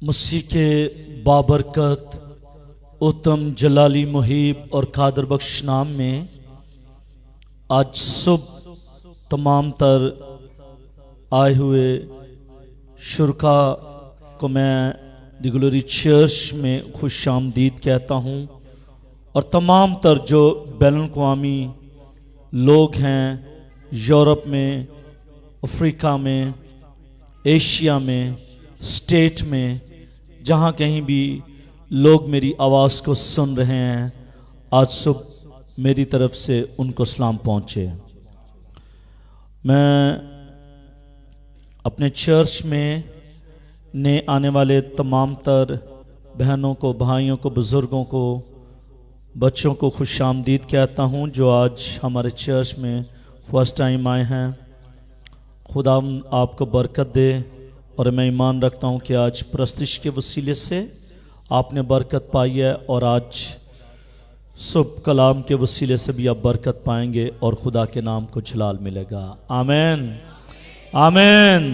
مسیح کے بابرکت اتم جلالی محیب اور قادر بخش نام میں آج صبح تمام تر آئے ہوئے شرکاء کو میں دی گلوری چرچ میں خوش آمدید کہتا ہوں، اور تمام تر جو بین الاقوامی لوگ ہیں، یورپ میں، افریقہ میں، ایشیا میں، اسٹیٹ میں، جہاں کہیں بھی لوگ میری آواز کو سن رہے ہیں، آج صبح میری طرف سے ان کو سلام پہنچے۔ میں اپنے چرچ میں نئے آنے والے تمام تر بہنوں کو، بھائیوں کو، بزرگوں کو، بچوں کو خوش آمدید کہتا ہوں جو آج ہمارے چرچ میں فرسٹ ٹائم آئے ہیں۔ خدا آپ کو برکت دے، اور میں ایمان رکھتا ہوں کہ آج پرستش کے وسیلے سے آپ نے برکت پائی ہے، اور آج صبح کلام کے وسیلے سے بھی آپ برکت پائیں گے اور خدا کے نام کو جلال ملے گا۔ آمین آمین،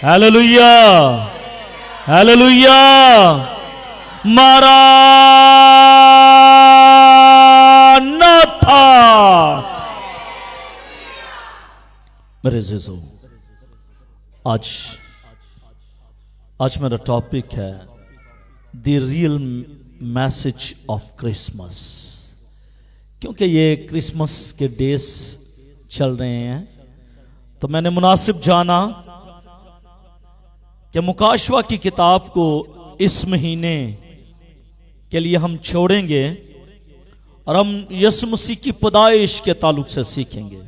ہیلیلویا ہیلیلویا، مارا نہ تھا۔ میرے عزیزو، آج میرا ٹاپک ہے the real message of Christmas, کیونکہ یہ کرسمس کے ڈیز چل رہے ہیں، تو میں نے مناسب جانا کہ مکاشوہ کی کتاب کو اس مہینے کے لیے ہم چھوڑیں گے، اور ہم یسوع مسیح کی پیدائش کے تعلق سے سیکھیں گے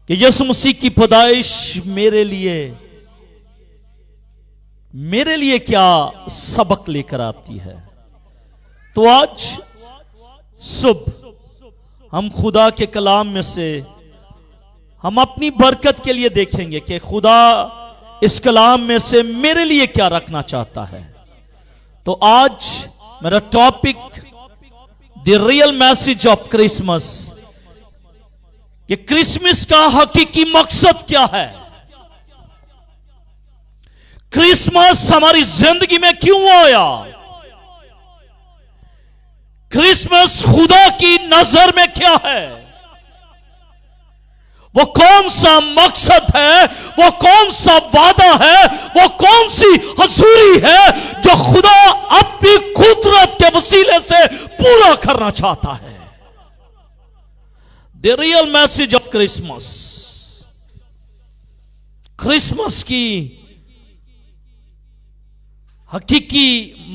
کہ یسوع مسیح کی پیدائش میرے لیے کیا سبق لے کر آتی ہے۔ تو آج صبح ہم خدا کے کلام میں سے ہم اپنی برکت کے لیے دیکھیں گے کہ خدا اس کلام میں سے میرے لیے کیا رکھنا چاہتا ہے۔ تو آج میرا topic the real message of Christmas, کہ کرسمس کا حقیقی مقصد کیا ہے، کرسمس ہماری زندگی میں کیوں آیا، کرسمس خدا کی نظر میں کیا ہے، وہ کون سا مقصد ہے، وہ کون سا وعدہ ہے، وہ کون سی حضوری ہے جو خدا اپنی قدرت کے وسیلے سے پورا کرنا چاہتا ہے۔ The real message of Christmas, Christmas کی حقیقی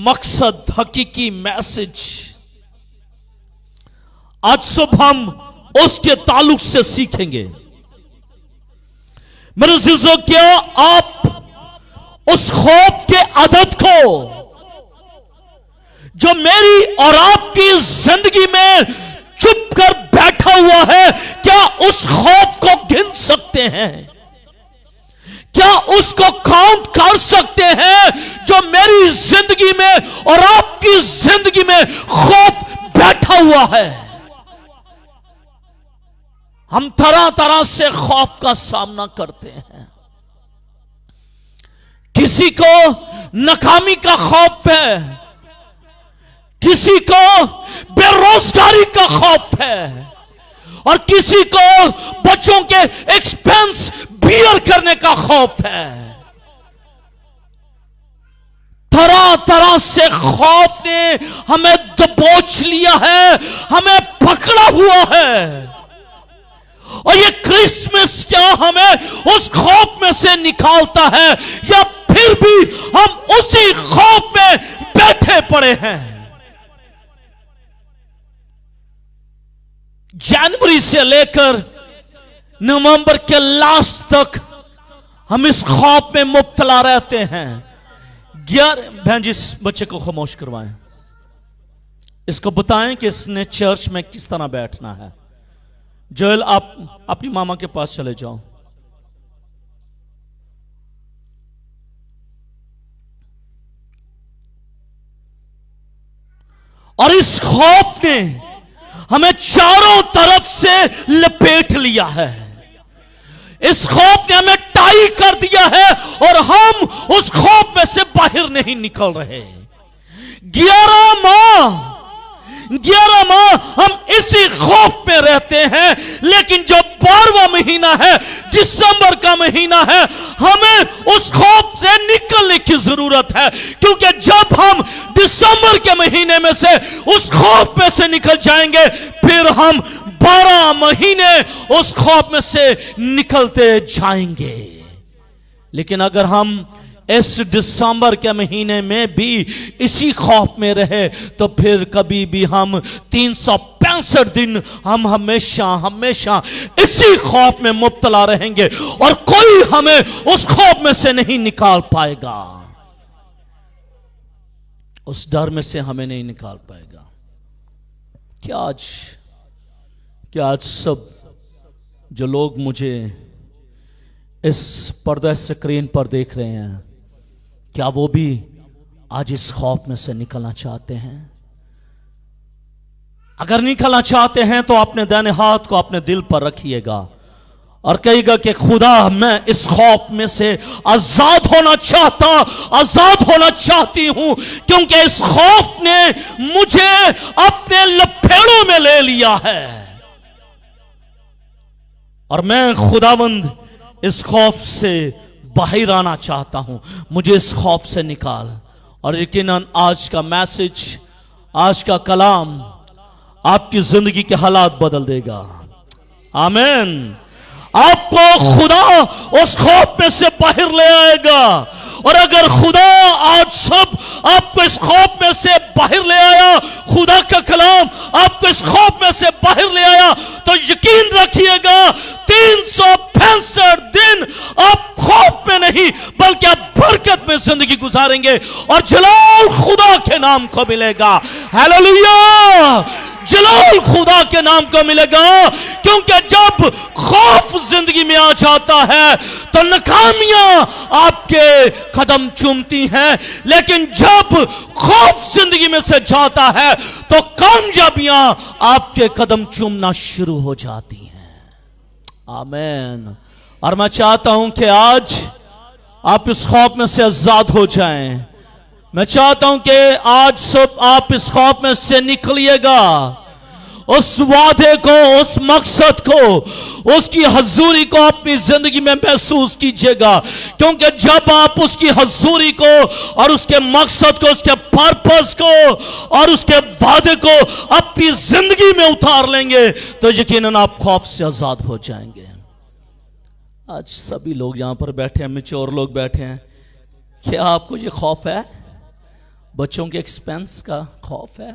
مقصد، حقیقی میسج، آج صبح ہم اس کے تعلق سے سیکھیں گے۔ میرے عزیزو، کیا آپ اس خوف کے عدد کو جو میری اور آپ کی زندگی میں چپ کر بیٹھا ہوا ہے، کیا اس خوف کو گن سکتے ہیں؟ کیا اس کو کاؤنٹ کر سکتے ہیں جو میری زندگی میں اور آپ کی زندگی میں خوف بیٹھا ہوا ہے؟ ہم طرح طرح سے خوف کا سامنا کرتے ہیں۔ کسی کو ناکامی کا خوف ہے، کسی کو بے روزگاری کا خوف ہے، اور کسی کو بچوں کے ایکسپینس بیئر کرنے کا خوف ہے۔ طرح طرح سے خوف نے ہمیں دبوچ لیا ہے، ہمیں پکڑا ہوا ہے، اور یہ کرسمس کیا ہمیں اس خوف میں سے نکالتا ہے، یا پھر بھی ہم اسی خوف میں بیٹھے پڑے ہیں؟ جنوری سے لے کر نومبر کے لاسٹ تک ہم اس خوف میں مبتلا رہتے ہیں۔ بہن جی، اس بچے کو خاموش کروائیں، اس کو بتائیں کہ اس نے چرچ میں کس طرح بیٹھنا ہے۔ جویل، آپ اپنی ماما کے پاس چلے جاؤ۔ اور اس خوف نے ہمیں چاروں طرف سے لپیٹ لیا ہے، اس خوف نے ہمیں ٹائی کر دیا ہے، اور ہم اس خوف میں سے باہر نہیں نکل رہے. 11 ماہ ہم اسی خوف میں رہتے ہیں. لیکن جو 12واں مہینہ ہے, دسمبر کا مہینہ ہے, ہمیں اس خوف سے نکلنے کی ضرورت ہے. کیونکہ جب ہم دسمبر کے مہینے میں سے اس خوف میں سے نکل جائیں گے, پھر ہم 12 مہینے اس خوف میں سے نکلتے جائیں گے. لیکن اگر ہم اس دسمبر کے مہینے میں بھی اسی خوف میں رہے تو پھر کبھی بھی ہم 365 دن ہم ہمیشہ اسی خوف میں مبتلا رہیں گے, اور کوئی ہمیں اس خوف میں سے نہیں نکال پائے گا. اس ڈر میں سے ہمیں نہیں نکال پائے گا. کیا آج سب جو لوگ مجھے اس پردہ سکرین پر دیکھ رہے ہیں, کیا وہ بھی آج اس خوف میں سے نکلنا چاہتے ہیں؟ اگر نکلنا چاہتے ہیں تو اپنے دائیں ہاتھ کو اپنے دل پر رکھیے گا اور کہے گا کہ خدا, میں اس خوف میں سے آزاد ہونا چاہتی ہوں, کیونکہ اس خوف نے مجھے اپنے لپیڑوں میں لے لیا ہے, اور میں خداوند اس خوف سے باہر آنا چاہتا ہوں. مجھے اس خوف سے نکال. اور یقیناً آج کا میسج, آج کا کلام آپ کی زندگی کے حالات بدل دے گا. آمین. آپ کو خدا اس خوف میں سے باہر لے آئے گا. اور اگر خدا آج سب آپ کو اس خوف میں سے باہر لے آیا, خدا کا کلام آپ کو اس خوف میں سے باہر لے آیا, تو یقین رکھیے گا 365 دن آپ خوف میں نہیں بلکہ آپ برکت میں زندگی گزاریں گے, اور جلال خدا کے نام کو ملے گا. ہیلیلویا. جلال خدا کے نام کو ملے گا, کیونکہ جب خوف زندگی میں آ جاتا ہے تو ناکامیاں آپ کے قدم چومتی ہیں, لیکن جب خوف زندگی میں سے جاتا ہے تو کامیابیاں آپ کے قدم چومنا شروع ہو جاتی ہیں. آمین. اور میں چاہتا ہوں کہ آج آپ اس خوف میں سے آزاد ہو جائیں. میں چاہتا ہوں کہ آج صبح آپ اس خوف میں سے نکلیے گا, اس وعدے کو, اس مقصد کو, اس کی حضوری کو اپنی زندگی میں محسوس کیجئے گا. کیونکہ جب آپ اس کی حضوری کو اور اس کے مقصد کو, اس کے پرپس کو اور اس کے وعدے کو اپنی زندگی میں اتار لیں گے تو یقیناً آپ خوف سے آزاد ہو جائیں گے. آج سبھی لوگ یہاں پر بیٹھے ہیں, میچور لوگ بیٹھے ہیں. کیا آپ کو یہ خوف ہے؟ بچوں کے ایکسپینس کا خوف ہے.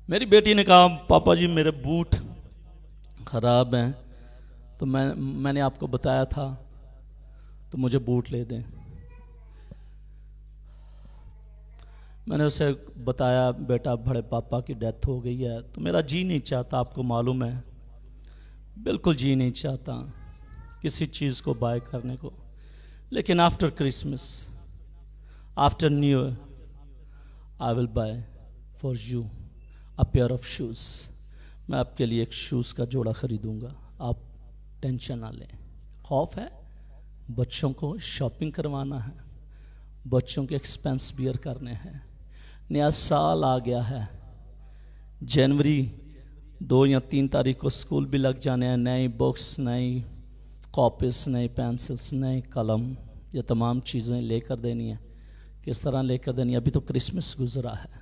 میری بیٹی نے کہا, پاپا جی میرے بوٹ خراب ہیں, تو میں نے آپ کو بتایا تھا تو مجھے بوٹ لے دیں. میں نے اسے بتایا, بیٹا بڑے پاپا کی ڈیتھ ہو گئی ہے, تو میرا جی نہیں چاہتا, آپ کو معلوم ہے, بالکل جی نہیں چاہتا کسی چیز کو بائی کرنے کو. لیکن after Christmas, after new year, I will buy for you a pair of shoes. میں آپ کے لیے ایک شوز کا جوڑا خریدوں گا, آپ ٹینشن نہ لیں. خوف ہے, بچوں کو شاپنگ کروانا ہے, بچوں کے ایکسپینس بیئر کرنے ہیں. نیا سال آ گیا ہے, جنوری 2 یا 3 تاریخ کو اسکول بھی لگ جانے ہیں. نئی بکس, نئی کاپیز, نئی پینسلس, نئے قلم, یہ تمام چیزیں لے کر دینی ہیں. کس طرح لے کر دینی؟ ابھی تو کرسمس گزرا ہے.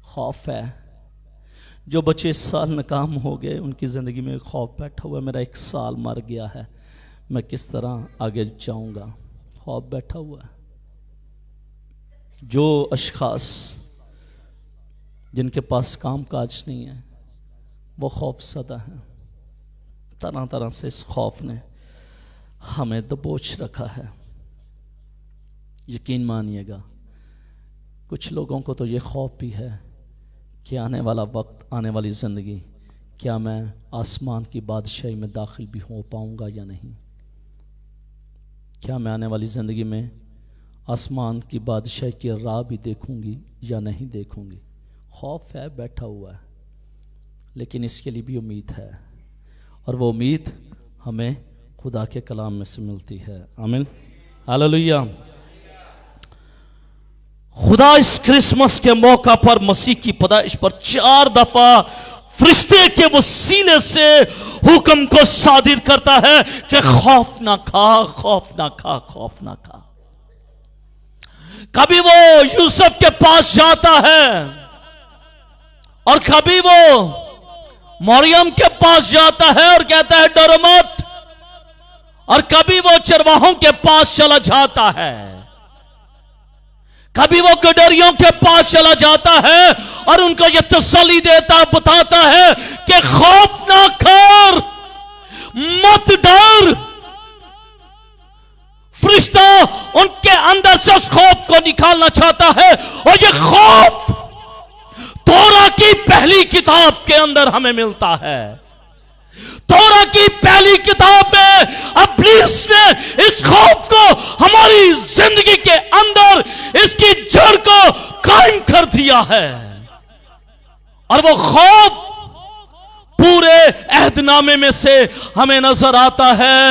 خوف ہے. جو بچے اس سال ناکام ہو گئے ان کی زندگی میں خوف بیٹھا ہوا ہے, میرا 1 سال مر گیا ہے, میں کس طرح آگے جاؤں گا. خوف بیٹھا ہوا ہے. جو اشخاص جن کے پاس کام کاج نہیں ہے وہ خوف زدہ ہیں. طرح طرح سے اس خوف نے ہمیں دبوچ رکھا ہے. یقین مانیے گا, کچھ لوگوں کو تو یہ خوف بھی ہے کہ آنے والا وقت, آنے والی زندگی, کیا میں آسمان کی بادشاہی میں داخل بھی ہو پاؤں گا یا نہیں. کیا میں آنے والی زندگی میں آسمان کی بادشاہی کی راہ بھی دیکھوں گی یا نہیں دیکھوں گی. خوف ہے, بیٹھا ہوا ہے, لیکن اس کے لیے بھی امید ہے, اور وہ امید ہمیں خدا کے کلام میں سے ملتی ہے۔ آمین، ہاللویا۔ خدا اس کرسمس کے موقع پر مسیح کی پیدائش پر 4 دفعہ فرشتے کے وسیلے سے حکم کو صادر کرتا ہے کہ خوف نہ کھا، خوف نہ کھا، خوف نہ کھا۔ کبھی وہ یوسف کے پاس جاتا ہے اور کبھی وہ مریم کے پاس جاتا ہے اور کہتا ہے ڈرو مت، اور کبھی وہ چرواہوں کے پاس چلا جاتا ہے، کبھی وہ گڈریوں کے پاس چلا جاتا ہے اور ان کو یہ تسلی دیتا بتاتا ہے کہ خوف نہ کر، مت ڈر۔ فرشتہ ان کے اندر سے اس خوف کو نکالنا چاہتا ہے، اور یہ خوف تورا کی پہلی کتاب کے اندر ہمیں ملتا ہے۔ تورا کی پہلی کتاب میں ابلیس نے اس خوف کو ہماری زندگی کے اندر اس کی جڑ کو قائم کر دیا ہے، اور وہ خوف پورے عہد نامے میں سے ہمیں نظر آتا ہے،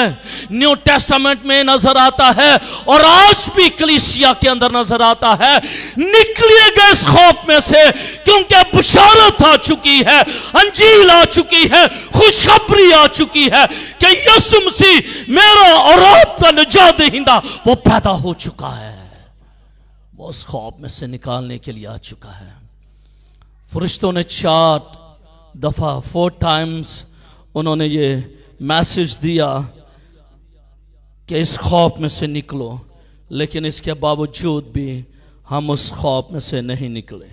نیو ٹیسٹامنٹ میں نظر آتا ہے، اور آج بھی کلیسیا کے اندر نظر آتا ہے۔ نکلیے گئے اس خوف میں سے، کیونکہ بشارت آ چکی ہے، انجیل آ چکی ہے، خوشخبری آ چکی ہے کہ یسوع مسیح میرا اور آپ کا نجات دہندہ وہ پیدا ہو چکا ہے، وہ اس خوف میں سے نکالنے کے لیے آ چکا ہے۔ فرشتوں نے 4 دفعہ 4 ٹائمز انہوں نے یہ میسج دیا کہ اس خوف میں سے نکلو، لیکن اس کے باوجود بھی ہم اس خوف میں سے نہیں نکلے۔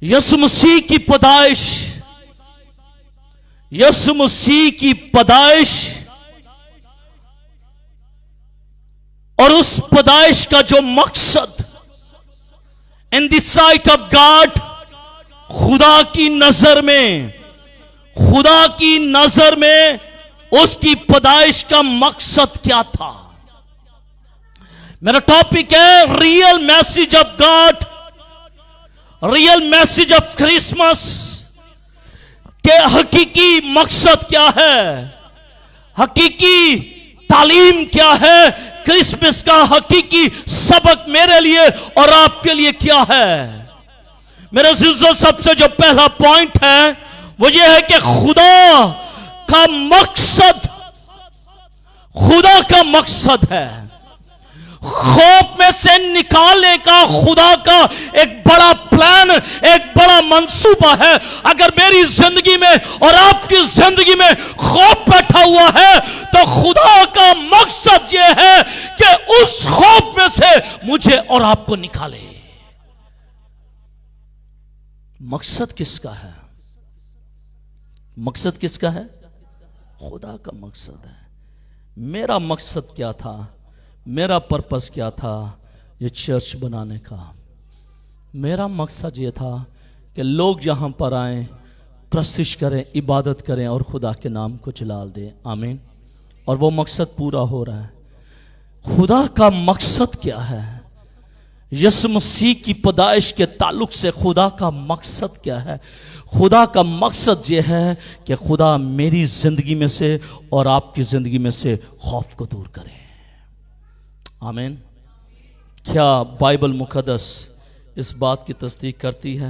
یسوع مسیح کی پیدائش، یسوع مسیح کی پیدائش اور اس پیدائش کا جو مقصد in the sight of God، خدا کی نظر میں، خدا کی نظر میں اس کی پیدائش کا مقصد کیا تھا؟ میرا ٹاپک ہے real message of God, real message of Christmas کہ حقیقی مقصد کیا ہے، حقیقی تعلیم کیا ہے، کرسمس کا حقیقی سبق میرے لیے اور آپ کے لیے کیا ہے۔ میرے عزیزو، سب سے جو پہلا پوائنٹ ہے وہ یہ ہے کہ خدا کا مقصد، خدا کا مقصد ہے خوف میں سے نکالنے کا۔ خدا کا ایک بڑا پلان، ایک بڑا منصوبہ ہے۔ اگر میری زندگی میں اور آپ کی زندگی میں خوف بیٹھا ہوا ہے تو خدا کا مقصد یہ ہے کہ اس خوف میں سے مجھے اور آپ کو نکالے۔ مقصد کس کا ہے؟ مقصد کس کا ہے؟ خدا کا مقصد ہے۔ میرا مقصد کیا تھا؟ میرا پرپس کیا تھا یہ چرچ بنانے کا؟ میرا مقصد یہ تھا کہ لوگ یہاں پر آئیں، پرستش کریں، عبادت کریں اور خدا کے نام کو جلال دیں۔ آمین۔ اور وہ مقصد پورا ہو رہا ہے۔ خدا کا مقصد کیا ہے؟ یسوع مسیح کی پیدائش کے تعلق سے خدا کا مقصد کیا ہے؟ خدا کا مقصد یہ ہے کہ خدا میری زندگی میں سے اور آپ کی زندگی میں سے خوف کو دور کرے۔ آمین۔ کیا بائبل مقدس اس بات کی تصدیق کرتی ہے؟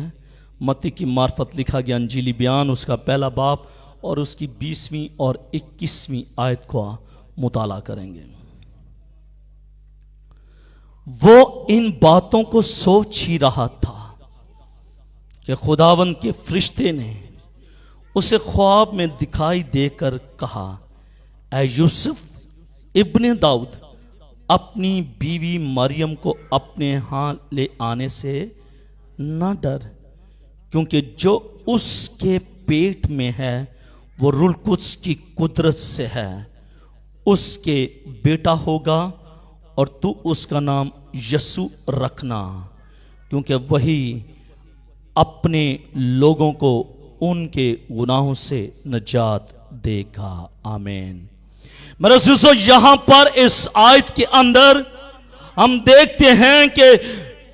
متی کی معرفت لکھا گیا انجیلی بیان، اس کا 1 باب اور اس کی 20ویں اور 21ویں آیت کو مطالعہ کریں گے۔ وہ ان باتوں کو سوچ ہی رہا تھا کہ خداوند کے فرشتے نے اسے خواب میں دکھائی دے کر کہا، اے یوسف ابن داؤد، اپنی بیوی مریم کو اپنے ہاں لے آنے سے نہ ڈر، کیونکہ جو اس کے پیٹ میں ہے وہ روح القدس کی قدرت سے ہے۔ اس کے بیٹا ہوگا اور تو اس کا نام یسوع رکھنا، کیونکہ وہی اپنے لوگوں کو ان کے گناہوں سے نجات دے گا۔ آمین۔ میرے عزیزو، یہاں پر اس آیت کے اندر ہم دیکھتے ہیں کہ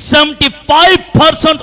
75%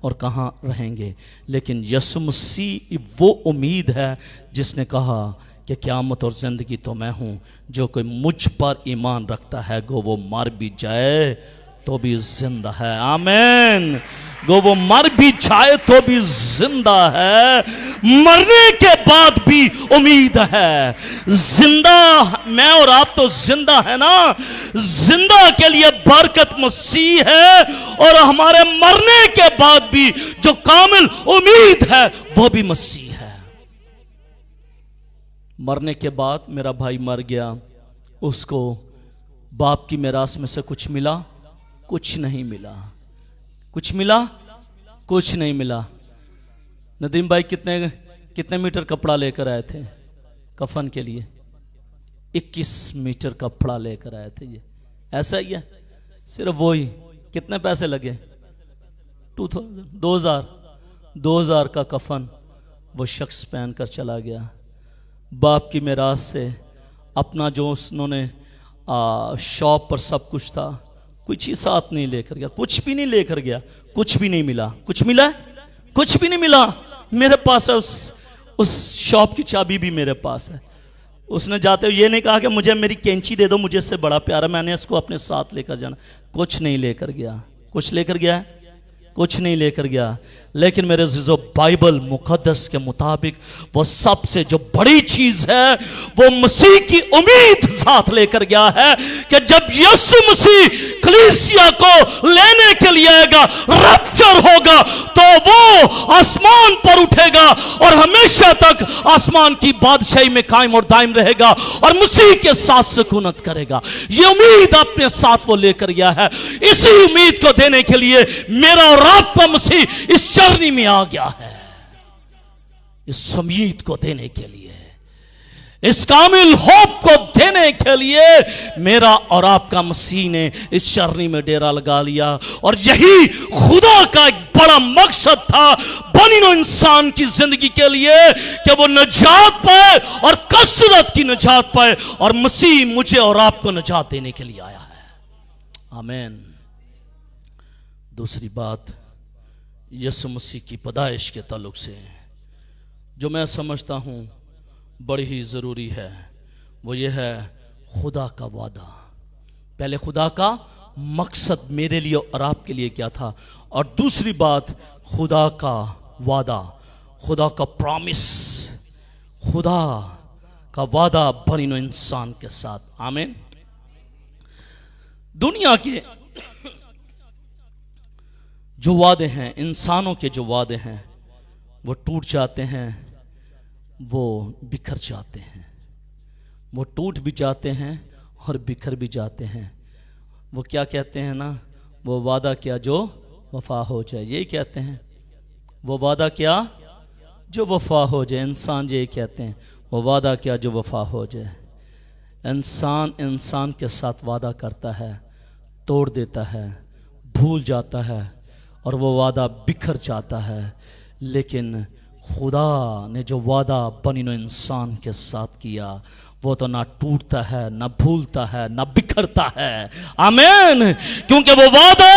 اور کہاں رہیں گے، لیکن یسوع مسیح وہ امید ہے جس نے کہا کہ قیامت اور زندگی تو میں ہوں، جو کوئی مجھ پر ایمان رکھتا ہے گو وہ مر بھی جائے تو بھی زندہ ہے۔ آمین۔ گو وہ مر بھی جائے تو بھی زندہ ہے، مرنے کے بعد بھی امید ہے۔ زندہ میں اور آپ تو زندہ ہے نا، زندہ کے لیے برکت مسیح ہے، اور ہمارے مرنے کے بعد بھی جو کامل امید ہے وہ بھی مسیح ہے۔ مرنے کے بعد میرا بھائی مر گیا، اس کو باپ کی میراث میں سے کچھ ملا؟ کچھ نہیں ملا۔ کچھ ملا؟ کچھ نہیں ملا۔ ندیم بھائی کتنے میٹر کپڑا لے کر آئے تھے کفن کے لیے؟ 21 میٹر کپڑا لے کر آئے تھے۔ یہ ایسا ہی ہے، صرف وہی۔ کتنے پیسے لگے؟ 2000 کا کفن وہ شخص پہن کر چلا گیا۔ باپ کی میراث سے اپنا جو انہوں نے شاپ پر سب کچھ تھا، کچھ ہی ساتھ نہیں لے کر گیا، کچھ بھی نہیں لے کر گیا، کچھ بھی نہیں ملا۔ کچھ ملا؟ کچھ بھی نہیں ملا۔ میرے پاس ہے اس شاپ کی چابی بھی میرے پاس ہے۔ اس نے جاتے ہوئے یہ نہیں کہا کہ مجھے میری کینچی دے دو، مجھے اس سے بڑا پیار ہے، میں نے اس کو اپنے ساتھ لے کر جانا۔ کچھ نہیں لے کر گیا۔ کچھ لے کر گیا ہے؟ کچھ نہیں لے کر گیا۔ لیکن میرے عزیزو، بائبل مقدس کے مطابق وہ سب سے جو بڑی چیز ہے وہ مسیح کی امید ساتھ لے کر گیا ہے کہ جب یسوع مسیح کلیسیا کو لینے کے لیے آئے گا، رپچر ہوگا، تو وہ آسمان پر اٹھے گا اور ہمیشہ تک آسمان کی بادشاہی میں قائم اور دائم رہے گا اور مسیح کے ساتھ سکونت کرے گا۔ یہ امید اپنے ساتھ وہ لے کر گیا ہے۔ اسی امید کو دینے کے لیے میرا اور آپ کا مسیح اس جرنی میں آ گیا ہے، اس امید کو دینے کے لیے، اس کامل ہوپ کو دینے کے لیے میرا اور آپ کا مسیح نے اس جرنی میں ڈیرا لگا لیا۔ اور یہی خدا کا ایک بڑا مقصد تھا بنی نوع انسان کی زندگی کے لیے کہ وہ نجات پائے اور کثرت کی نجات پائے، اور مسیح مجھے اور آپ کو نجات دینے کے لیے آیا ہے۔ آمین۔ دوسری بات یسوع مسیح کی پیدائش کے تعلق سے جو میں سمجھتا ہوں بڑی ہی ضروری ہے، وہ یہ ہے خدا کا وعدہ۔ پہلے خدا کا مقصد میرے لیے اور آپ کے لیے کیا تھا، اور دوسری بات خدا کا وعدہ، خدا کا پرامس، خدا کا وعدہ بنی نوع انسان کے ساتھ۔ آمین۔ دنیا کے جو وعدے ہیں، انسانوں کے جو وعدے ہیں، وہ ٹوٹ جاتے ہیں، وہ بکھر جاتے ہیں، وہ ٹوٹ بھی جاتے ہیں اور بکھر بھی جاتے ہیں۔ وہ کیا کہتے ہیں نا، وہ وعدہ کیا جو وفا ہو جائے، یہی کہتے ہیں۔ وہ وعدہ کیا جو وفا ہو جائے، انسان یہی کہتے ہیں، وہ وعدہ کیا جو وفا ہو جائے۔ انسان کے ساتھ وعدہ کرتا ہے، توڑ دیتا ہے، بھول جاتا ہے، اور وہ وعدہ بکھر جاتا ہے۔ لیکن خدا نے جو وعدہ بنی نوع انسان کے ساتھ کیا، وہ تو نہ ٹوٹتا ہے، نہ بھولتا ہے، نہ بکھرتا ہے۔ آمین۔ کیونکہ وہ وعدہ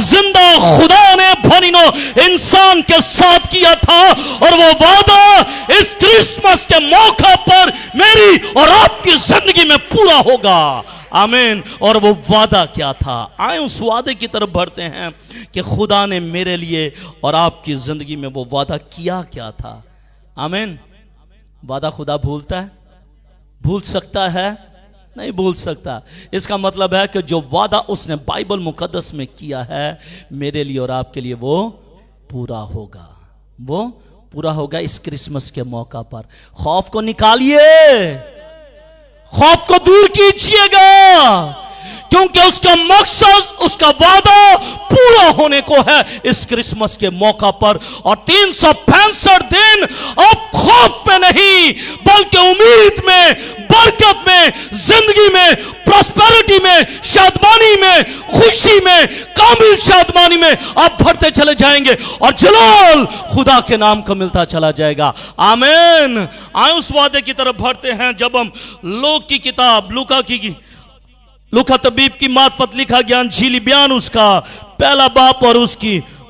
زندہ خدا نے بنی نوع انسان کے ساتھ کیا تھا، اور وہ وعدہ اس کرسمس کے موقع پر میری اور آپ کی زندگی میں پورا ہوگا۔ آمین۔ اور وہ وعدہ کیا تھا؟ آئیں اس وعدے کی طرف بڑھتے ہیں کہ خدا نے میرے لیے اور آپ کی زندگی میں وہ وعدہ کیا تھا۔ آمین۔ وعدہ خدا بھولتا ہے؟ بھول سکتا ہے؟ نہیں بھول سکتا۔ اس کا مطلب ہے کہ جو وعدہ اس نے بائبل مقدس میں کیا ہے میرے لیے اور آپ کے لیے، وہ پورا ہوگا، وہ پورا ہوگا اس کرسمس کے موقع پر۔ خوف کو نکالیے، خوف کو دور کیجئے گا، کیونکہ اس کا مقصد، اس کا وعدہ پورا ہونے کو ہے اس کرسمس کے موقع پر۔ اور 365 دن اب خوف میں نہیں بلکہ امید میں، برکت میں، زندگی میں، پراسپیرٹی میں، شادمانی میں، خوشی میں، کامل شادمانی میں آپ بڑھتے چلے جائیں گے، اور جلال خدا کے نام کا ملتا چلا جائے گا۔ آمین۔ آئیں اس وعدے کی طرف بڑھتے ہیں۔ جب ہم لوک کی کتاب لوکا طبیب کی معرفت لکھا گیا انجیلی بیان، اس کا پہلا باب اور اس کی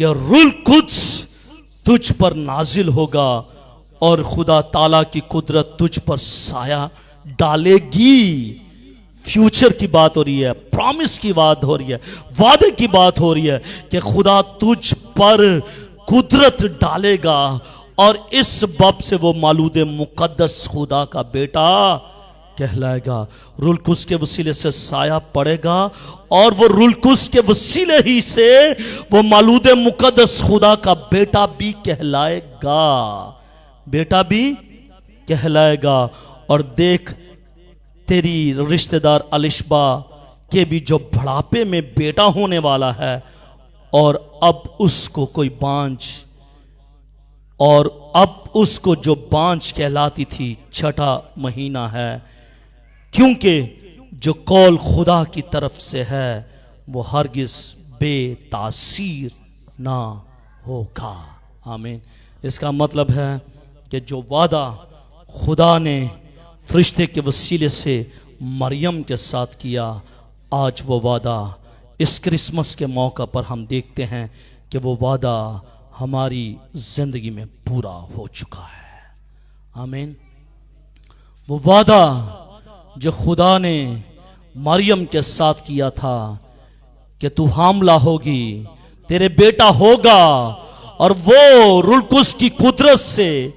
کہ روح القدس تجھ پر نازل ہوگا اور خدا تعالیٰ کی قدرت تجھ پر سایہ ڈالے گی۔ فیوچر کی بات ہو رہی ہے، پرامس کی بات ہو رہی ہے، وعدے کی بات ہو رہی ہے کہ خدا تجھ پر قدرت ڈالے گا، اور اس سبب سے وہ مولود مقدس خدا کا بیٹا کہلائے گا۔ روح القدس کے وسیلے سے سایہ پڑے گا، اور وہ روح القدس کے وسیلے ہی سے وہ مولود مقدس خدا کا بیٹا بھی کہلائے گا، بیٹا بھی کہلائے گا۔ اور دیکھ، تیری رشتہ دار الشبا کے بھی جو بڑھاپے میں بیٹا ہونے والا ہے، اور اب اس کو کوئی بانجھ، اور اب اس کو جو بانجھ کہلاتی تھی 6واں مہینہ ہے، کیونکہ جو قول خدا کی طرف سے ہے وہ ہرگز بے تاثیر نہ ہوگا۔ آمین۔ اس کا مطلب ہے کہ جو وعدہ خدا نے فرشتے کے وسیلے سے مریم کے ساتھ کیا، آج وہ وعدہ اس کرسمس کے موقع پر ہم دیکھتے ہیں کہ وہ وعدہ ہماری زندگی میں پورا ہو چکا ہے۔ آمین۔ وہ وعدہ جو خدا نے مریم کے ساتھ کیا تھا کہ تو حاملہ ہوگی، تیرے بیٹا ہوگا، اور وہ روح القدس کی قدرت سے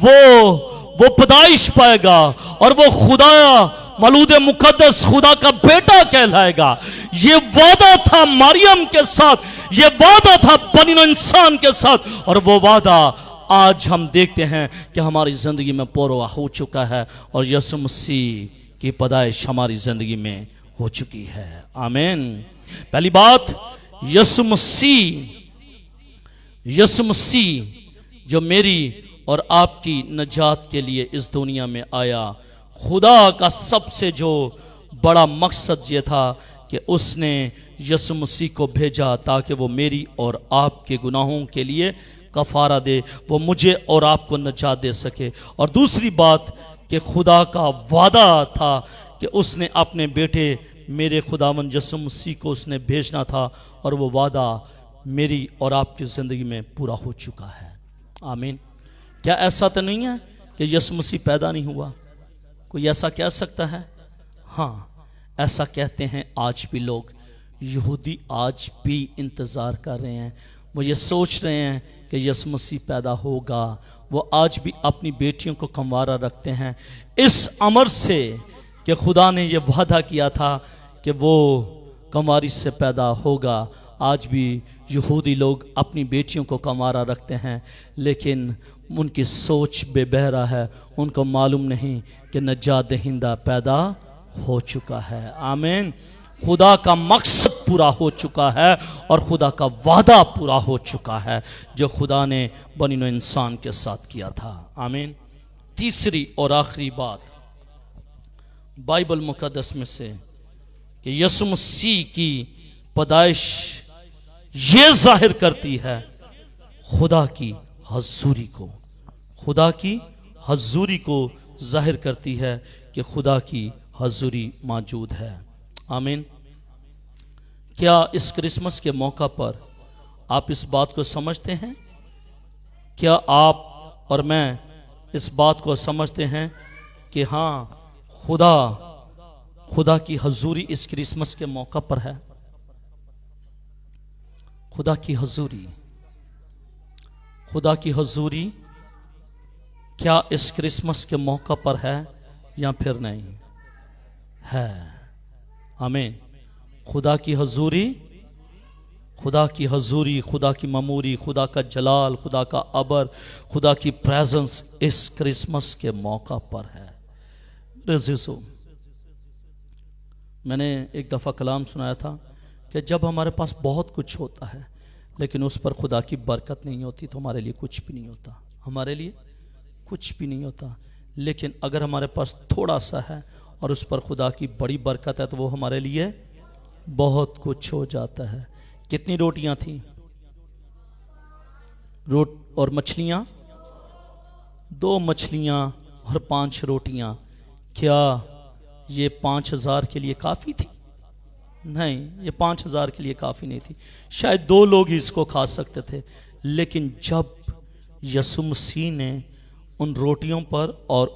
وہ پیدائش پائے گا، اور وہ خدا مولود مقدس خدا کا بیٹا کہلائے گا۔ یہ وعدہ تھا مریم کے ساتھ، یہ وعدہ تھا بنی نوع انسان کے ساتھ، اور وہ وعدہ آج ہم دیکھتے ہیں کہ ہماری زندگی میں پورا ہو چکا ہے، اور یسوع مسیح کی پیدائش ہماری زندگی میں ہو چکی ہے۔ آمین۔ پہلی بات، یسوع مسیح جو میری اور آپ کی نجات کے لیے اس دنیا میں آیا، خدا کا سب سے جو بڑا مقصد یہ تھا کہ اس نے یسوع مسیح کو بھیجا تاکہ وہ میری اور آپ کے گناہوں کے لیے کفارہ دے، وہ مجھے اور آپ کو نجات دے سکے۔ اور دوسری بات کہ خدا کا وعدہ تھا کہ اس نے اپنے بیٹے میرے خداوند یسوع مسیح کو اس نے بھیجنا تھا، اور وہ وعدہ میری اور آپ کی زندگی میں پورا ہو چکا ہے۔ آمین۔ کیا ایسا تو نہیں ہے کہ یسوع مسیح پیدا نہیں ہوا؟ کوئی ایسا کہہ سکتا ہے؟ ہاں، ایسا کہتے ہیں آج بھی لوگ۔ یہودی آج بھی انتظار کر رہے ہیں، وہ یہ سوچ رہے ہیں کہ یسوع مسیح پیدا ہوگا۔ وہ آج بھی اپنی بیٹیوں کو کنوارہ رکھتے ہیں، اس امر سے کہ خدا نے یہ وعدہ کیا تھا کہ وہ کنواری سے پیدا ہوگا۔ آج بھی یہودی لوگ اپنی بیٹیوں کو کنوارہ رکھتے ہیں، لیکن ان کی سوچ بے بہرا ہے، ان کو معلوم نہیں کہ نجات دہندہ پیدا ہو چکا ہے۔ آمین۔ خدا کا مقصد پورا ہو چکا ہے، اور خدا کا وعدہ پورا ہو چکا ہے جو خدا نے بنی نوع انسان کے ساتھ کیا تھا۔ آمین۔ تیسری اور آخری بات بائبل مقدس میں سے کہ یسوع مسیح کی پیدائش یہ ظاہر کرتی ہے خدا کی حضوری کو، خدا کی حضوری کو ظاہر کرتی ہے کہ خدا کی حضوری موجود ہے۔ آمین۔ کیا اس کرسمس کے موقع پر آپ اس بات کو سمجھتے ہیں؟ کیا آپ اور میں اس بات کو سمجھتے ہیں کہ ہاں، خدا کی حضوری اس کرسمس کے موقع پر ہے؟ خدا کی حضوری کیا اس کرسمس کے موقع پر ہے یا پھر نہیں ہے؟ آمین۔ خدا کی حضوری، خدا کی معموری، خدا کا جلال، خدا کا عبر، خدا کی پریزنس اس کرسمس کے موقع پر ہے۔ عزیزو، میں نے ایک دفعہ کلام سنایا تھا کہ جب ہمارے پاس بہت کچھ ہوتا ہے لیکن اس پر خدا کی برکت نہیں ہوتی تو ہمارے لیے کچھ بھی نہیں ہوتا، ہمارے لیے کچھ بھی نہیں ہوتا۔ لیکن اگر ہمارے پاس تھوڑا سا ہے اور اس پر خدا کی بڑی برکت ہے تو وہ ہمارے لیے بہت کچھ ہو جاتا ہے۔ کتنی روٹیاں تھیں اور مچھلیاں؟ 2 مچھلیاں اور 5 روٹیاں۔ کیا یہ 5000 کے لیے کافی تھی؟ نہیں، یہ 5,000 کے لیے کافی نہیں تھی، شاید 2 لوگ ہی اس کو کھا سکتے تھے۔ لیکن جب یسوع مسیح نے ان روٹیوں پر اور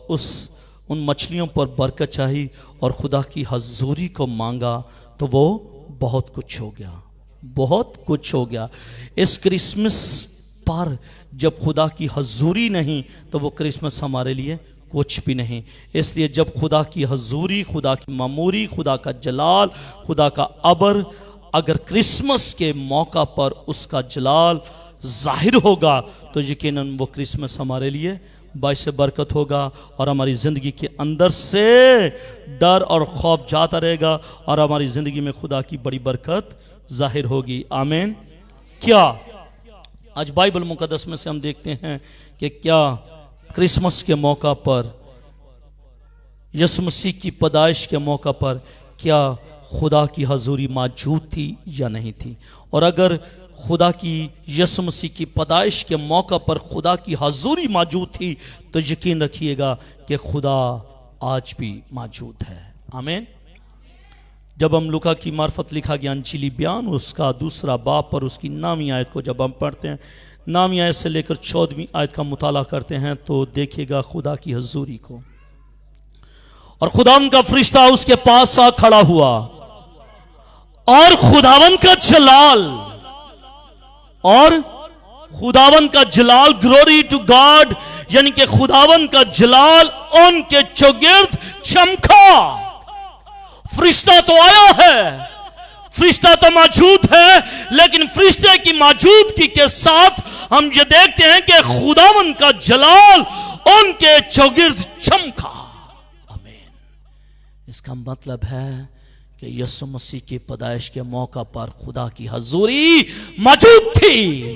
ان مچھلیوں پر برکت چاہی اور خدا کی حضوری کو مانگا تو وہ بہت کچھ ہو گیا، بہت کچھ ہو گیا۔ اس کرسمس پر جب خدا کی حضوری نہیں تو وہ کرسمس ہمارے لیے کچھ بھی نہیں۔ اس لیے جب خدا کی حضوری، خدا کی معموری، خدا کا جلال، خدا کا عبر اگر کرسمس کے موقع پر اس کا جلال ظاہر ہوگا تو یقیناً وہ کرسمس ہمارے لیے باعث برکت ہوگا، اور ہماری زندگی کے اندر سے ڈر اور خوف جاتا رہے گا، اور ہماری زندگی میں خدا کی بڑی برکت ظاہر ہوگی۔ آمین۔ کیا آج بائبل مقدس میں سے ہم دیکھتے ہیں کہ کیا کرسمس کے موقع پر، یسوع مسیح کی پیدائش کے موقع پر کیا خدا کی حضوری موجود تھی یا نہیں تھی؟ اور اگر خدا کی یسوع مسیح کی پیدائش کے موقع پر خدا کی حضوری موجود تھی تو یقین رکھیے گا کہ خدا آج بھی موجود ہے۔ آمین۔ جب ہم لوکا کی معرفت لکھا گیا انجیلی بیان اس کا 2 باب پر اس کی 9ویں آیت کو جب ہم پڑھتے ہیں، 9ویں آیت سے لے کر 14ویں آیت کا مطالعہ کرتے ہیں تو دیکھیے گا خدا کی حضوری کو۔ اور خداوند کا فرشتہ اس کے پاس آ کھڑا ہوا، اور خداوند کا جلال گلوری ٹو گاڈ، یعنی کہ خداوند کا جلال ان کے چوگرد چمکا۔ فرشتہ تو آیا ہے، فرشتہ تو موجود ہے، لیکن فرشتے کی موجودگی کے ساتھ ہم یہ دیکھتے ہیں کہ خداوند کا جلال ان کے چوگرد چمکا۔ آمین۔ اس کا مطلب ہے کہ یسوع مسیح کی پیدائش کے موقع پر خدا کی حضوری موجود تھی۔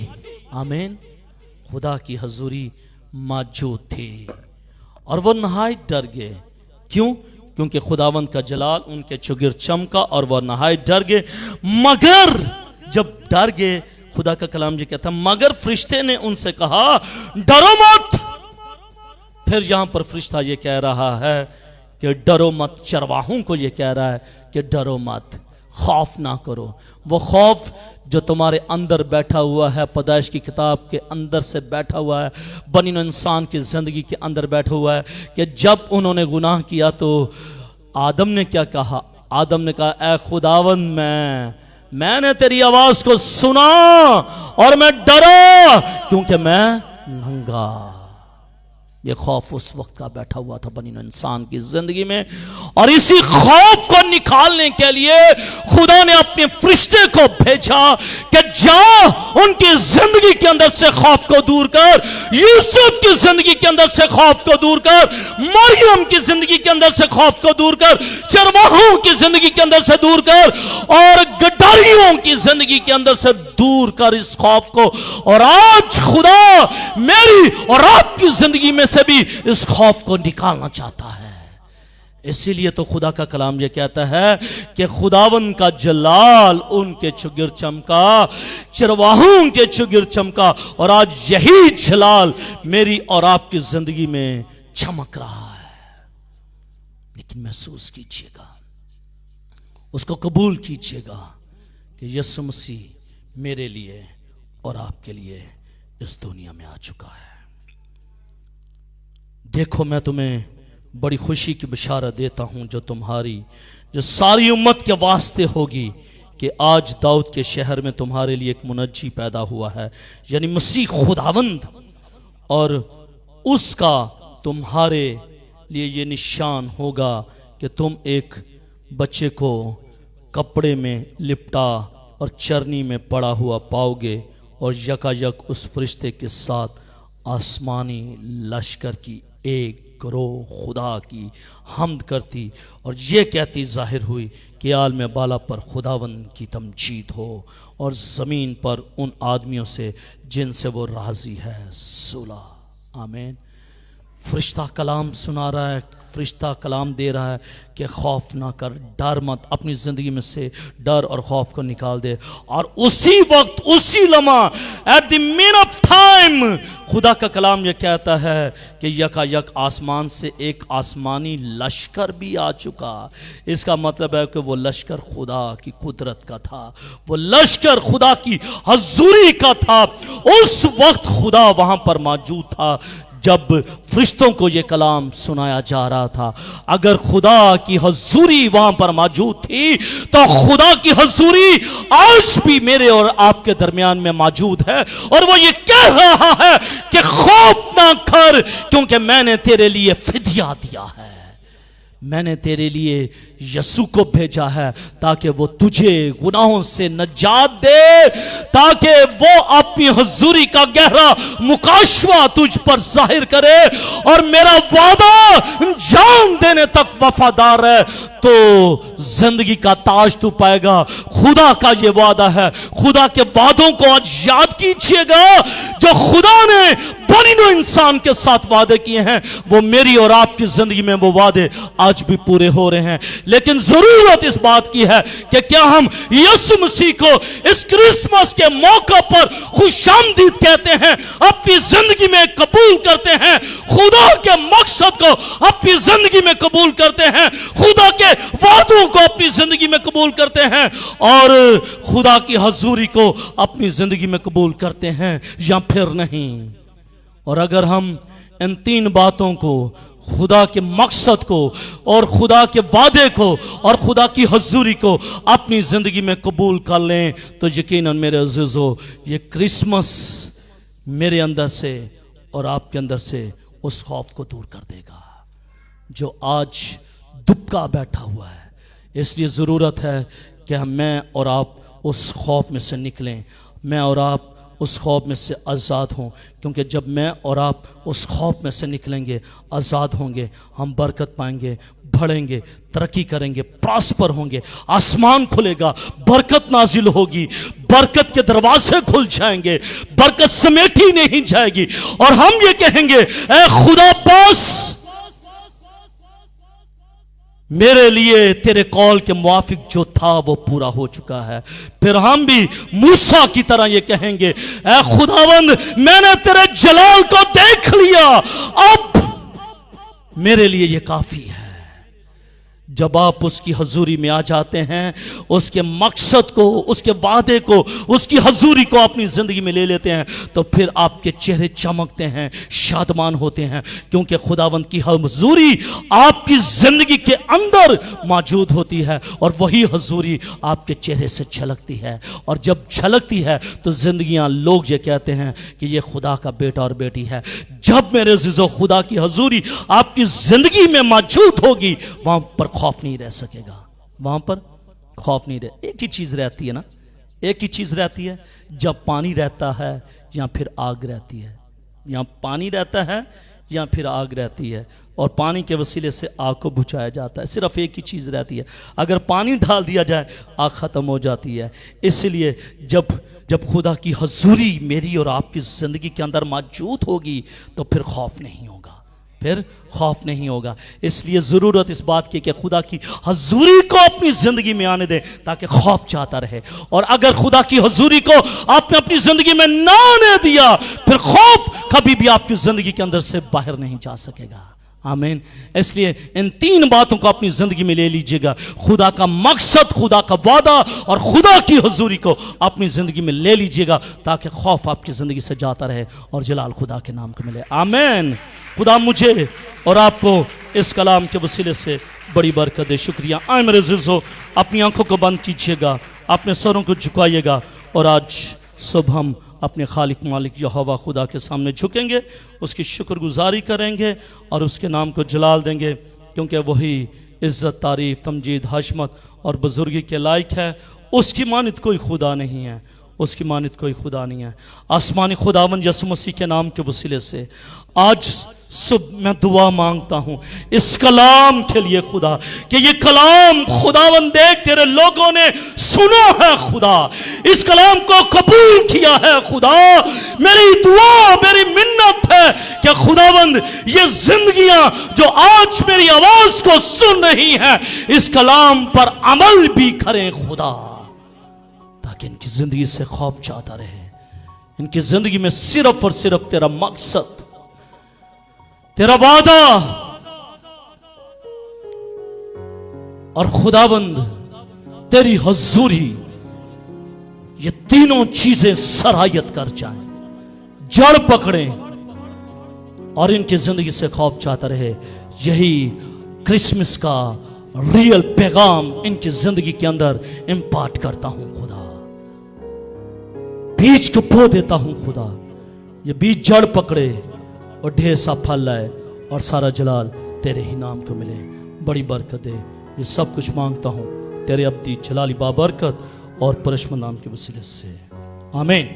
آمین۔ خدا کی حضوری موجود تھی، اور وہ نہایت ڈر گئے۔ کیوں؟ کیونکہ خداوند کا جلال ان کے چوگرد چمکا اور وہ نہایت ڈر گئے۔ مگر جب ڈر گئے، خدا کا کلام یہ کہتا ہے مگر فرشتے نے ان سے کہا ڈرو مت۔ پھر یہاں پر فرشتہ یہ کہہ رہا ہے کہ ڈرو مت، چرواہوں کو یہ کہہ رہا ہے کہ ڈرو مت، خوف نہ کرو۔ وہ خوف جو تمہارے اندر بیٹھا ہوا ہے، پیدائش کی کتاب کے اندر سے بیٹھا ہوا ہے، بنی نوع انسان کی زندگی کے اندر بیٹھا ہوا ہے، کہ جب انہوں نے گناہ کیا تو آدم نے کیا کہا؟ آدم نے کہا اے خداوند میں نے تیری آواز کو سنا اور میں ڈرا کیونکہ میں ننگا۔ یہ خوف اس وقت کا بیٹھا ہوا تھا بنی نوع انسان کی زندگی میں، اور اسی خوف کو نکالنے کے لیے خدا نے اپنے فرشتے کو بھیجا کہ جا ان کی زندگی کے اندر سے خوف کو دور کر، یوسف کی زندگی کے اندر سے خوف کو دور کر، مریم کی زندگی کے اندر سے خوف کو دور کر، چرواہوں کی زندگی کے اندر سے دور کر، اور گڈاریوں کی زندگی کے اندر سے دور کر اس خوف کو۔ اور آج خدا میری اور آپ کی زندگی میں سے بھی اس خوف کو نکالنا چاہتا ہے۔ اسی لیے تو خدا کا کلام یہ کہتا ہے کہ خداوند کا جلال ان کے چوگرد چمکا، چرواہوں کے چوگرد چمکا، اور آج یہی جلال میری اور آپ کی زندگی میں چمک رہا ہے۔ لیکن محسوس کیجئے گا، اس کو قبول کیجئے گا کہ یسوع مسیح میرے لیے اور آپ کے لیے اس دنیا میں آ چکا ہے۔ دیکھو میں تمہیں بڑی خوشی کی بشارت دیتا ہوں جو ساری امت کے واسطے ہوگی، کہ آج داؤد کے شہر میں تمہارے لیے ایک منجی پیدا ہوا ہے، یعنی مسیح خداوند، اور اس کا تمہارے لیے یہ نشان ہوگا کہ تم ایک بچے کو کپڑے میں لپٹا اور چرنی میں پڑا ہوا پاؤ گے، اور یکایک اس فرشتے کے ساتھ آسمانی لشکر کی ایک گروہ خدا کی حمد کرتی اور یہ کہتی ظاہر ہوئی کہ عالم بالا پر خداوند کی تمجید ہو، اور زمین پر ان آدمیوں سے جن سے وہ راضی ہے صلح۔ آمین۔ فرشتہ کلام سنا رہا ہے، فرشتہ کلام دے رہا ہے کہ خوف نہ کر، ڈر مت، اپنی زندگی میں سے ڈر اور خوف کو نکال دے۔ اور اسی وقت، اسی لمحہ، at the main of time, خدا کا کلام یہ کہتا ہے کہ یکا یک آسمان سے ایک آسمانی لشکر بھی آ چکا۔ اس کا مطلب ہے کہ وہ لشکر خدا کی قدرت کا تھا، وہ لشکر خدا کی حضوری کا تھا۔ اس وقت خدا وہاں پر موجود تھا جب فرشتوں کو یہ کلام سنایا جا رہا تھا۔ اگر خدا کی حضوری وہاں پر موجود تھی تو خدا کی حضوری آج بھی میرے اور آپ کے درمیان میں موجود ہے، اور وہ یہ کہہ رہا ہے کہ خوف نہ کر، کیونکہ میں نے تیرے لیے فدیہ دیا ہے، میں نے تیرے لیے یسوع کو بھیجا ہے تاکہ وہ تجھے گناہوں سے نجات دے، تاکہ وہ اپنی حضوری کا گہرا مکاشفہ تجھ پر ظاہر کرے، اور میرا وعدہ جان دینے تک وفادار ہے تو زندگی کا تاج تو پائے گا۔ خدا کا یہ وعدہ ہے۔ خدا کے وعدوں کو آج یاد کیجئے گا، جو خدا نے بنی نوع انسان کے ساتھ وعدے کیے ہیں، وہ میری اور آپ کی زندگی میں وہ وعدے آج بھی پورے ہو رہے ہیں۔ لیکن ضرورت اس بات کی ہے کہ کیا ہم یسوع مسیح کو اس کرسمس کے موقع پر خوش آمدید کہتے ہیں، اپنی زندگی میں قبول کرتے ہیں، خدا کے مقصد کو اپنی زندگی میں قبول کرتے ہیں، خدا کے وعدوں کو اپنی زندگی میں قبول کرتے ہیں، اور خدا کی حضوری کو اپنی زندگی میں قبول کرتے ہیں، یا پھر نہیں۔ اور اگر ہم ان تین باتوں کو، خدا کے مقصد کو اور خدا کے وعدے کو اور خدا کی حضوری کو اپنی زندگی میں قبول کر لیں، تو یقیناً میرے عزیزو، یہ کرسمس میرے اندر سے اور آپ کے اندر سے اس خوف کو دور کر دے گا جو آج دبکا بیٹھا ہوا ہے۔ اس لیے ضرورت ہے کہ میں اور آپ اس خوف میں سے نکلیں، میں اور آپ اس خوف میں سے آزاد ہوں، کیونکہ جب میں اور آپ اس خوف میں سے نکلیں گے، آزاد ہوں گے، ہم برکت پائیں گے، بڑھیں گے، ترقی کریں گے، پراسپر ہوں گے، آسمان کھلے گا، برکت نازل ہوگی، برکت کے دروازے کھل جائیں گے، برکت سمیٹی نہیں جائے گی، اور ہم یہ کہیں گے، اے خدا پاس میرے لیے تیرے قول کے موافق جو تھا وہ پورا ہو چکا ہے۔ پھر ہم بھی موسیٰ کی طرح یہ کہیں گے، اے خداوند میں نے تیرے جلال کو دیکھ لیا، اب میرے لیے یہ کافی ہے۔ جب آپ اس کی حضوری میں آ جاتے ہیں، اس کے مقصد کو، اس کے وعدے کو، اس کی حضوری کو اپنی زندگی میں لے لیتے ہیں، تو پھر آپ کے چہرے چمکتے ہیں، شادمان ہوتے ہیں، کیونکہ خداوند کی حضوری آپ کی زندگی کے اندر موجود ہوتی ہے، اور وہی حضوری آپ کے چہرے سے چھلکتی ہے، اور جب چھلکتی ہے تو زندگیاں لوگ یہ کہتے ہیں کہ یہ خدا کا بیٹا اور بیٹی ہے۔ جب میرے عزیزو خدا کی حضوری آپ کی زندگی میں موجود ہوگی، وہاں پر خوف نہیں رہ سکے گا، وہاں پر خوف نہیں رہ۔ ایک ہی چیز رہتی ہے نا، ایک ہی چیز رہتی ہے، جب پانی رہتا ہے یا پھر آگ رہتی ہے، یا پانی رہتا ہے یا پھر آگ رہتی ہے، اور پانی کے وسیلے سے آگ کو بجھایا جاتا ہے۔ صرف ایک ہی چیز رہتی ہے، اگر پانی ڈال دیا جائے آگ ختم ہو جاتی ہے۔ اس لیے جب خدا کی حضوری میری اور آپ کی زندگی کے اندر موجود ہوگی تو پھر خوف نہیں ہوگا، پھر خوف نہیں ہوگا۔ اس لیے ضرورت اس بات کی کہ خدا کی حضوری کو اپنی زندگی میں آنے دیں تاکہ خوف چاہتا رہے، اور اگر خدا کی حضوری کو آپ نے اپنی زندگی میں نہ آنے دیا، پھر خوف کبھی بھی آپ کی زندگی کے اندر سے باہر نہیں جا سکے گا۔ آمین۔ اس لیے ان تین باتوں کو اپنی زندگی میں لے لیجئے گا، خدا کا مقصد، خدا کا وعدہ اور خدا کی حضوری کو اپنی زندگی میں لے لیجئے گا، تاکہ خوف آپ کی زندگی سے جاتا رہے اور جلال خدا کے نام کو ملے۔ آمین۔ خدا مجھے اور آپ کو اس کلام کے وسیلے سے بڑی برکت دے۔ شکریہ۔ آئے میرے عزیزو، اپنی آنکھوں کو بند کیجئے گا، اپنے سروں کو جھکائیے گا، اور آج صبح ہم اپنے خالق مالک یہوہ خدا کے سامنے جھکیں گے، اس کی شکر گزاری کریں گے اور اس کے نام کو جلال دیں گے، کیونکہ وہی عزت، تعریف، تمجید، حشمت اور بزرگی کے لائق ہے۔ اس کی مانند کوئی خدا نہیں ہے، اس کی مانند کوئی خدا نہیں ہے۔ آسمانی خداوند یسوع مسیح کے نام کے وسیلے سے آج صبح میں دعا مانگتا ہوں اس کلام کے لیے خدا، کہ یہ کلام خداوند دیکھ تیرے لوگوں نے سنا ہے خدا، اس کلام کو قبول کیا ہے خدا۔ میری دعا، میری منت ہے کہ خداوند یہ زندگیاں جو آج میری آواز کو سن رہی ہیں اس کلام پر عمل بھی کریں خدا، تاکہ ان کی زندگی سے خوف چاہتا رہے، ان کی زندگی میں صرف اور صرف تیرا مقصد، تیرا وعدہ اور خداوند تیری حضوری، یہ تینوں چیزیں سرایت کر جائیں، جڑ پکڑیں اور ان کی زندگی سے خوف چاہتا رہے۔ یہی کرسمس کا ریئل پیغام ان کی زندگی کے اندر امپارٹ کرتا ہوں خدا، بیج کو بو دیتا ہوں خدا، یہ بیج جڑ پکڑے اور ڈھیر سا پھل لائے اور سارا جلال تیرے ہی نام کو ملے، بڑی برکت دے۔ یہ سب کچھ مانگتا ہوں تیرے ابدی جلالی بابرکت اور پرشم نام کے وسیلے سے، آمین۔